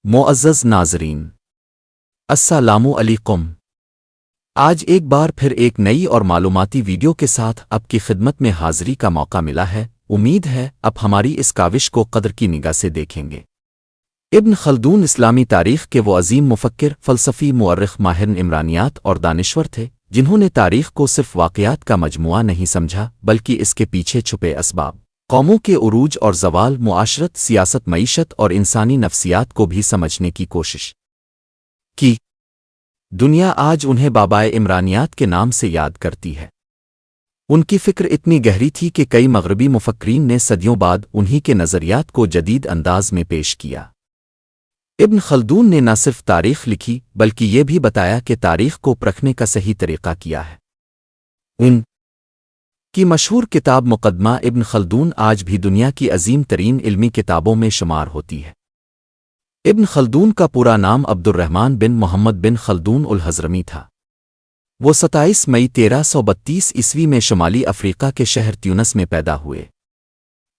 معزز ناظرین، السلام علیکم۔ آج ایک بار پھر ایک نئی اور معلوماتی ویڈیو کے ساتھ آپ کی خدمت میں حاضری کا موقع ملا ہے۔ امید ہے آپ ہماری اس کاوش کو قدر کی نگاہ سے دیکھیں گے۔ ابن خلدون اسلامی تاریخ کے وہ عظیم مفکر، فلسفی، مورخ، ماہر عمرانیات اور دانشور تھے جنہوں نے تاریخ کو صرف واقعات کا مجموعہ نہیں سمجھا بلکہ اس کے پیچھے چھپے اسباب، قوموں کے عروج اور زوال، معاشرت، سیاست، معیشت اور انسانی نفسیات کو بھی سمجھنے کی کوشش کی۔ دنیا آج انہیں بابائے عمرانیات کے نام سے یاد کرتی ہے۔ ان کی فکر اتنی گہری تھی کہ کئی مغربی مفکرین نے صدیوں بعد انہی کے نظریات کو جدید انداز میں پیش کیا۔ ابن خلدون نے نہ صرف تاریخ لکھی بلکہ یہ بھی بتایا کہ تاریخ کو پرکھنے کا صحیح طریقہ کیا ہے۔ ان کی مشہور کتاب مقدمہ ابن خلدون آج بھی دنیا کی عظیم ترین علمی کتابوں میں شمار ہوتی ہے۔ ابن خلدون کا پورا نام عبد الرحمن بن محمد بن خلدون الحضرمی تھا۔ وہ 27 مئی 1332 عیسوی میں شمالی افریقہ کے شہر تیونس میں پیدا ہوئے۔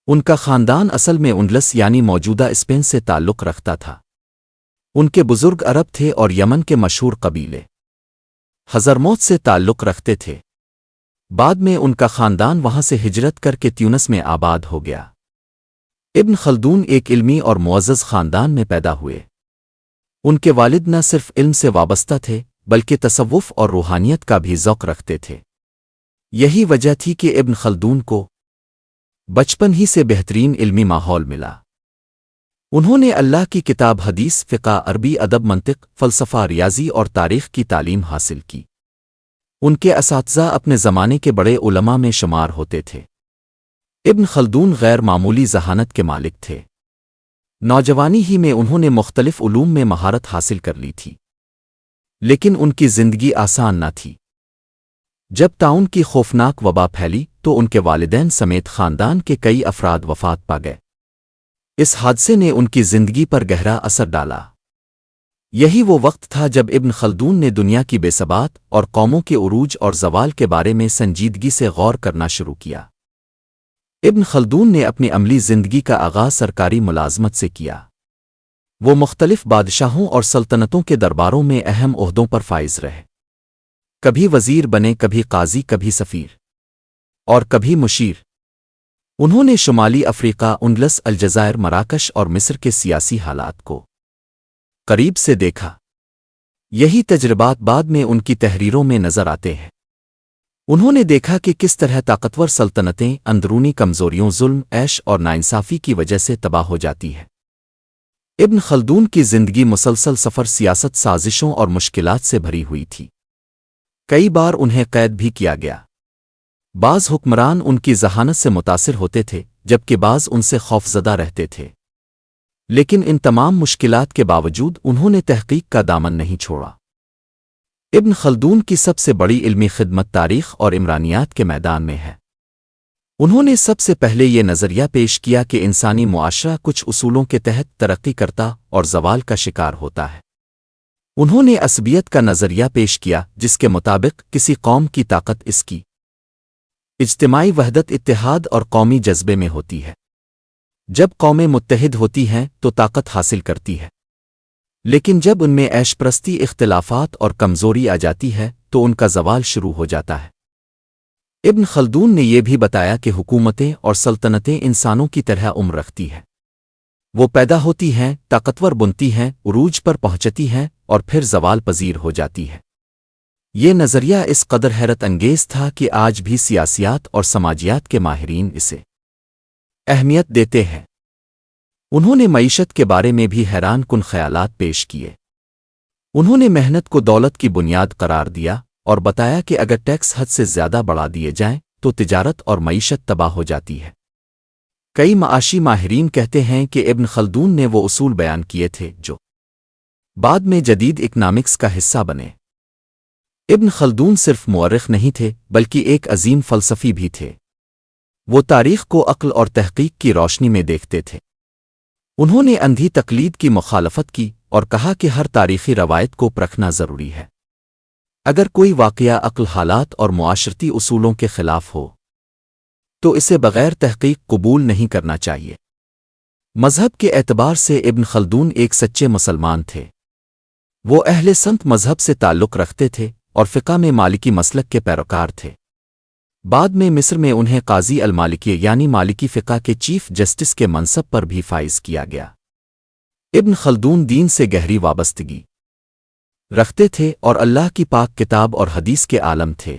ان کا خاندان اصل میں انڈلس یعنی موجودہ اسپین سے تعلق رکھتا تھا۔ ان کے بزرگ عرب تھے اور یمن کے مشہور قبیلے حضرموت سے تعلق رکھتے تھے۔ بعد میں ان کا خاندان وہاں سے ہجرت کر کے تیونس میں آباد ہو گیا۔ ابن خلدون ایک علمی اور معزز خاندان میں پیدا ہوئے۔ ان کے والد نہ صرف علم سے وابستہ تھے بلکہ تصوف اور روحانیت کا بھی ذوق رکھتے تھے۔ یہی وجہ تھی کہ ابن خلدون کو بچپن ہی سے بہترین علمی ماحول ملا۔ انہوں نے اللہ کی کتاب، حدیث، فقہ، عربی ادب، منطق، فلسفہ، ریاضی اور تاریخ کی تعلیم حاصل کی۔ ان کے اساتذہ اپنے زمانے کے بڑے علماء میں شمار ہوتے تھے۔ ابن خلدون غیر معمولی ذہانت کے مالک تھے۔ نوجوانی ہی میں انہوں نے مختلف علوم میں مہارت حاصل کر لی تھی، لیکن ان کی زندگی آسان نہ تھی۔ جب طاعون کی خوفناک وبا پھیلی تو ان کے والدین سمیت خاندان کے کئی افراد وفات پا گئے۔ اس حادثے نے ان کی زندگی پر گہرا اثر ڈالا۔ یہی وہ وقت تھا جب ابن خلدون نے دنیا کی بے ثبات اور قوموں کے عروج اور زوال کے بارے میں سنجیدگی سے غور کرنا شروع کیا۔ ابن خلدون نے اپنی عملی زندگی کا آغاز سرکاری ملازمت سے کیا۔ وہ مختلف بادشاہوں اور سلطنتوں کے درباروں میں اہم عہدوں پر فائز رہے۔ کبھی وزیر بنے، کبھی قاضی، کبھی سفیر اور کبھی مشیر۔ انہوں نے شمالی افریقہ، انڈلس، الجزائر، مراکش اور مصر کے سیاسی حالات کو قریب سے دیکھا۔ یہی تجربات بعد میں ان کی تحریروں میں نظر آتے ہیں۔ انہوں نے دیکھا کہ کس طرح طاقتور سلطنتیں اندرونی کمزوریوں، ظلم، عیش اور ناانصافی کی وجہ سے تباہ ہو جاتی ہے۔ ابن خلدون کی زندگی مسلسل سفر، سیاست، سازشوں اور مشکلات سے بھری ہوئی تھی۔ کئی بار انہیں قید بھی کیا گیا۔ بعض حکمران ان کی ذہانت سے متاثر ہوتے تھے جبکہ بعض ان سے خوفزدہ رہتے تھے، لیکن ان تمام مشکلات کے باوجود انہوں نے تحقیق کا دامن نہیں چھوڑا۔ ابن خلدون کی سب سے بڑی علمی خدمت تاریخ اور عمرانیات کے میدان میں ہے۔ انہوں نے سب سے پہلے یہ نظریہ پیش کیا کہ انسانی معاشرہ کچھ اصولوں کے تحت ترقی کرتا اور زوال کا شکار ہوتا ہے۔ انہوں نے عصبیت کا نظریہ پیش کیا جس کے مطابق کسی قوم کی طاقت اس کی اجتماعی وحدت، اتحاد اور قومی جذبے میں ہوتی ہے۔ جب قومیں متحد ہوتی ہیں تو طاقت حاصل کرتی ہے، لیکن جب ان میں عیش پرستی، اختلافات اور کمزوری آ جاتی ہے تو ان کا زوال شروع ہو جاتا ہے۔ ابن خلدون نے یہ بھی بتایا کہ حکومتیں اور سلطنتیں انسانوں کی طرح عمر رکھتی ہیں۔ وہ پیدا ہوتی ہیں، طاقتور بنتی ہیں، عروج پر پہنچتی ہیں اور پھر زوال پذیر ہو جاتی ہے۔ یہ نظریہ اس قدر حیرت انگیز تھا کہ آج بھی سیاسیات اور سماجیات کے ماہرین اسے اہمیت دیتے ہیں۔ انہوں نے معیشت کے بارے میں بھی حیران کن خیالات پیش کیے۔ انہوں نے محنت کو دولت کی بنیاد قرار دیا اور بتایا کہ اگر ٹیکس حد سے زیادہ بڑھا دیے جائیں تو تجارت اور معیشت تباہ ہو جاتی ہے۔ کئی معاشی ماہرین کہتے ہیں کہ ابن خلدون نے وہ اصول بیان کیے تھے جو بعد میں جدید اکنامکس کا حصہ بنے۔ ابن خلدون صرف مورخ نہیں تھے بلکہ ایک عظیم فلسفی بھی تھے۔ وہ تاریخ کو عقل اور تحقیق کی روشنی میں دیکھتے تھے۔ انہوں نے اندھی تقلید کی مخالفت کی اور کہا کہ ہر تاریخی روایت کو پرکھنا ضروری ہے۔ اگر کوئی واقعہ عقل، حالات اور معاشرتی اصولوں کے خلاف ہو تو اسے بغیر تحقیق قبول نہیں کرنا چاہیے۔ مذہب کے اعتبار سے ابن خلدون ایک سچے مسلمان تھے۔ وہ اہل سنت مذہب سے تعلق رکھتے تھے اور فقہ میں مالکی مسلک کے پیروکار تھے۔ بعد میں مصر میں انہیں قاضی المالکی یعنی مالکی فقہ کے چیف جسٹس کے منصب پر بھی فائز کیا گیا۔ ابن خلدون دین سے گہری وابستگی رکھتے تھے اور اللہ کی پاک کتاب اور حدیث کے عالم تھے۔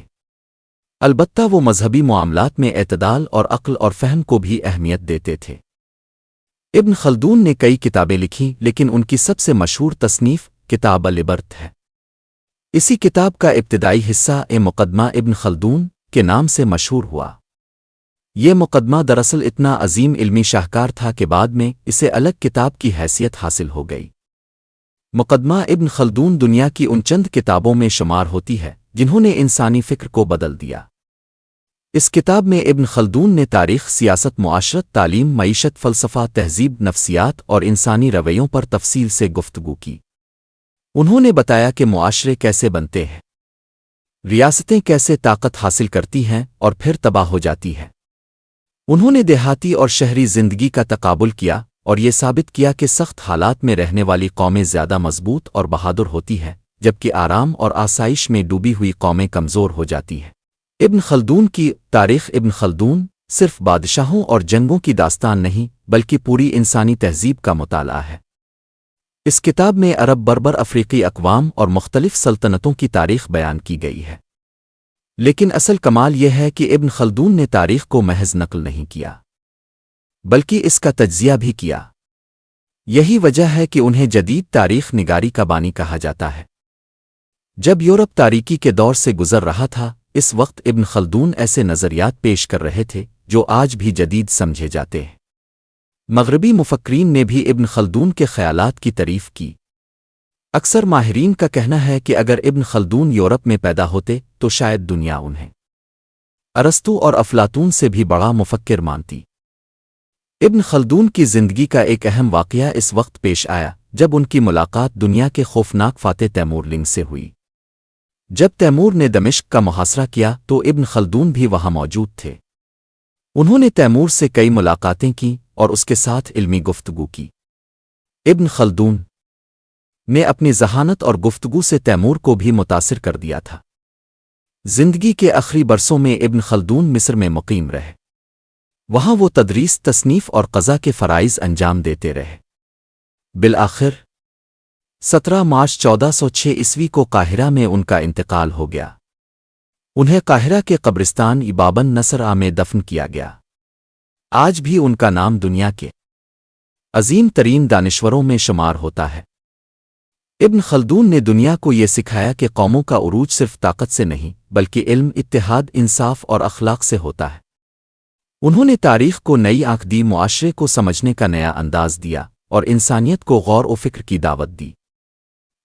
البتہ وہ مذہبی معاملات میں اعتدال اور عقل اور فہم کو بھی اہمیت دیتے تھے۔ ابن خلدون نے کئی کتابیں لکھیں لیکن ان کی سب سے مشہور تصنیف کتاب العبرت ہے۔ اسی کتاب کا ابتدائی حصہ مقدمہ ابن خلدون کے نام سے مشہور ہوا۔ یہ مقدمہ دراصل اتنا عظیم علمی شاہکار تھا کہ بعد میں اسے الگ کتاب کی حیثیت حاصل ہو گئی۔ مقدمہ ابن خلدون دنیا کی ان چند کتابوں میں شمار ہوتی ہے جنہوں نے انسانی فکر کو بدل دیا۔ اس کتاب میں ابن خلدون نے تاریخ، سیاست، معاشرت، تعلیم، معیشت، فلسفہ، تہذیب، نفسیات اور انسانی رویوں پر تفصیل سے گفتگو کی۔ انہوں نے بتایا کہ معاشرے کیسے بنتے ہیں، ریاستیں کیسے طاقت حاصل کرتی ہیں اور پھر تباہ ہو جاتی ہے۔ انہوں نے دیہاتی اور شہری زندگی کا تقابل کیا اور یہ ثابت کیا کہ سخت حالات میں رہنے والی قومیں زیادہ مضبوط اور بہادر ہوتی ہیں، جبکہ آرام اور آسائش میں ڈوبی ہوئی قومیں کمزور ہو جاتی ہیں۔ ابن خلدون کی تاریخ ابن خلدون صرف بادشاہوں اور جنگوں کی داستان نہیں بلکہ پوری انسانی تہذیب کا مطالعہ ہے۔ اس کتاب میں عرب، بربر، افریقی اقوام اور مختلف سلطنتوں کی تاریخ بیان کی گئی ہے۔ لیکن اصل کمال یہ ہے کہ ابن خلدون نے تاریخ کو محض نقل نہیں کیا بلکہ اس کا تجزیہ بھی کیا۔ یہی وجہ ہے کہ انہیں جدید تاریخ نگاری کا بانی کہا جاتا ہے۔ جب یورپ تاریکی کے دور سے گزر رہا تھا، اس وقت ابن خلدون ایسے نظریات پیش کر رہے تھے جو آج بھی جدید سمجھے جاتے ہیں۔ مغربی مفکرین نے بھی ابن خلدون کے خیالات کی تعریف کی۔ اکثر ماہرین کا کہنا ہے کہ اگر ابن خلدون یورپ میں پیدا ہوتے تو شاید دنیا انہیں ارسطو اور افلاطون سے بھی بڑا مفکر مانتی۔ ابن خلدون کی زندگی کا ایک اہم واقعہ اس وقت پیش آیا جب ان کی ملاقات دنیا کے خوفناک فاتح تیمور لنگ سے ہوئی۔ جب تیمور نے دمشق کا محاصرہ کیا تو ابن خلدون بھی وہاں موجود تھے۔ انہوں نے تیمور سے کئی ملاقاتیں کیں اور اس کے ساتھ علمی گفتگو کی۔ ابن خلدون نے اپنی ذہانت اور گفتگو سے تیمور کو بھی متاثر کر دیا تھا۔ زندگی کے آخری برسوں میں ابن خلدون مصر میں مقیم رہے۔ وہاں وہ تدریس، تصنیف اور قضا کے فرائض انجام دیتے رہے۔ بالآخر 17 مارچ 1406 عیسوی کو قاہرہ میں ان کا انتقال ہو گیا۔ انہیں قاہرہ کے قبرستان بابن نصر میں دفن کیا گیا۔ آج بھی ان کا نام دنیا کے عظیم ترین دانشوروں میں شمار ہوتا ہے۔ ابن خلدون نے دنیا کو یہ سکھایا کہ قوموں کا عروج صرف طاقت سے نہیں بلکہ علم، اتحاد، انصاف اور اخلاق سے ہوتا ہے۔ انہوں نے تاریخ کو نئی آنکھ دی، معاشرے کو سمجھنے کا نیا انداز دیا اور انسانیت کو غور و فکر کی دعوت دی۔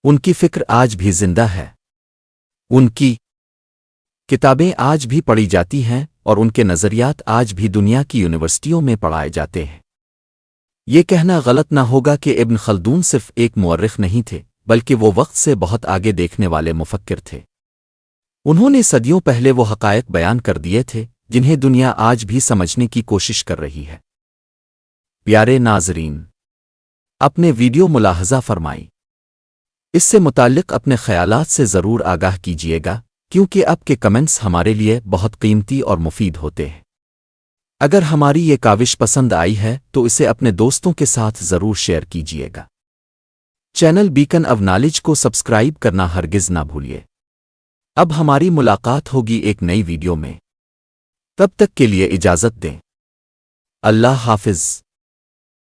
ان کی فکر آج بھی زندہ ہے، ان کی کتابیں آج بھی پڑھی جاتی ہیں اور ان کے نظریات آج بھی دنیا کی یونیورسٹیوں میں پڑھائے جاتے ہیں۔ یہ کہنا غلط نہ ہوگا کہ ابن خلدون صرف ایک مورخ نہیں تھے بلکہ وہ وقت سے بہت آگے دیکھنے والے مفکر تھے۔ انہوں نے صدیوں پہلے وہ حقائق بیان کر دیے تھے جنہیں دنیا آج بھی سمجھنے کی کوشش کر رہی ہے۔ پیارے ناظرین، اپنے ویڈیو ملاحظہ فرمائی۔ اس سے متعلق اپنے خیالات سے ضرور آگاہ کیجیے گا کیونکہ آپ کے کمنٹس ہمارے لیے بہت قیمتی اور مفید ہوتے ہیں۔ اگر ہماری یہ کاوش پسند آئی ہے تو اسے اپنے دوستوں کے ساتھ ضرور شیئر کیجیے گا۔ چینل بیکن آف نالج کو سبسکرائب کرنا ہرگز نہ بھولیے۔ اب ہماری ملاقات ہوگی ایک نئی ویڈیو میں، تب تک کے لیے اجازت دیں۔ اللہ حافظ۔